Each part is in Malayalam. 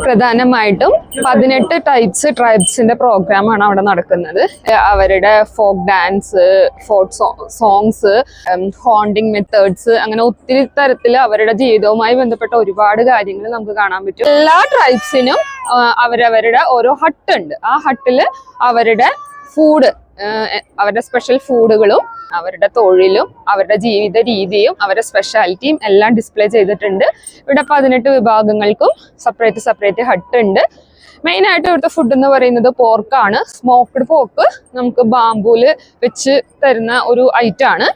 പ്രധാനമായിട്ടും 18 ടൈപ്സ് ട്രൈബ്സിന്റെ പ്രോഗ്രാമാണ് അവിടെ നടക്കുന്നത്. അവരുടെ folk dance, folk songs, haunting methods, അങ്ങനെ ഒത്തിരി തരത്തിൽ അവരുടെ ജീവിതവുമായി ബന്ധപ്പെട്ട ഒരുപാട് കാര്യങ്ങൾ നമുക്ക് കാണാൻ പറ്റും. എല്ലാ ട്രൈബ്സിനും അവരവരുടെ ഓരോ ഹട്ട് ഉണ്ട്. ആ ഹട്ടില് അവരുടെ ഫുഡ്, അവരുടെ സ്പെഷ്യൽ ഫുഡുകളും അവരുടെ തൊഴിലും അവരുടെ ജീവിത രീതിയും അവരുടെ സ്പെഷ്യാലിറ്റിയും എല്ലാം ഡിസ്പ്ലേ ചെയ്തിട്ടുണ്ട്. ഇവിടെ 18 വിഭാഗങ്ങൾക്കും സെപ്പറേറ്റ് ഹട്ട് ഉണ്ട്. മെയിൻ ആയിട്ട് ഇവിടുത്തെ ഫുഡ് എന്ന് പറയുന്നത് പോർക്കാണ്. സ്മോക്ക്ഡ് പോർക്ക് നമുക്ക് ബാംബൂല് വെച്ച് തരുന്ന ഒരു ഐറ്റം ആണ്.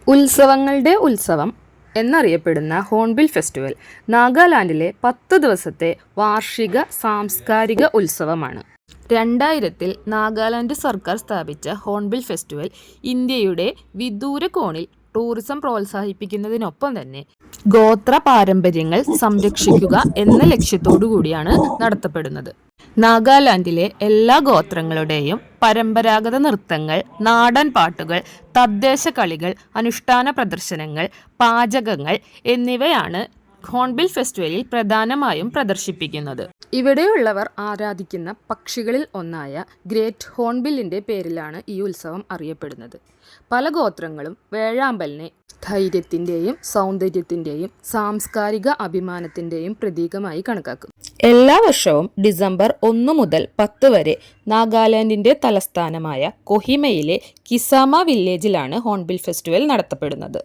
ഉത്സവങ്ങളുടെ ഉത്സവം എന്നറിയപ്പെടുന്ന ഹോൺബിൽ ഫെസ്റ്റിവൽ നാഗാലാൻഡിലെ 10 ദിവസത്തെ വാർഷിക സാംസ്കാരിക ഉത്സവമാണ്. 2000 നാഗാലാൻഡ് സർക്കാർ സ്ഥാപിച്ച ഹോൺബിൽ ഫെസ്റ്റിവൽ ഇന്ത്യയുടെ വിദൂര കോണിൽ ടൂറിസം പ്രോത്സാഹിപ്പിക്കുന്നതിനൊപ്പം തന്നെ ഗോത്ര പാരമ്പര്യങ്ങൾ സംരക്ഷിക്കുക എന്ന ലക്ഷ്യത്തോടു കൂടിയാണ് നടത്തപ്പെടുന്നത്. നാഗാലാൻഡിലെ എല്ലാ ഗോത്രങ്ങളുടെയും പരമ്പരാഗത നൃത്തങ്ങൾ, നാടൻ പാട്ടുകൾ, തദ്ദേശ കളികൾ, അനുഷ്ഠാന പ്രദർശനങ്ങൾ, പാചകങ്ങൾ എന്നിവയാണ് ഹോൺബിൽ ഫെസ്റ്റിവലിൽ പ്രധാനമായും പ്രദർശിപ്പിക്കുന്നത്. ഇവിടെയുള്ളവർ ആരാധിക്കുന്ന പക്ഷികളിൽ ഒന്നായ ഗ്രേറ്റ് ഹോൺബില്ലിൻ്റെ പേരിലാണ് ഈ ഉത്സവം അറിയപ്പെടുന്നത്. പല ഗോത്രങ്ങളും വേഴാമ്പലിനെ ധൈര്യത്തിൻ്റെയും സൗന്ദര്യത്തിൻ്റെയും സാംസ്കാരിക അഭിമാനത്തിൻ്റെയും പ്രതീകമായി കണക്കാക്കും. എല്ലാ വർഷവും ഡിസംബർ 1 മുതൽ 10 വരെ നാഗാലാൻഡിൻ്റെ തലസ്ഥാനമായ കൊഹിമയിലെ കിസാമ വില്ലേജിലാണ് ഹോൺബിൽ ഫെസ്റ്റിവൽ നടത്തപ്പെടുന്നത്.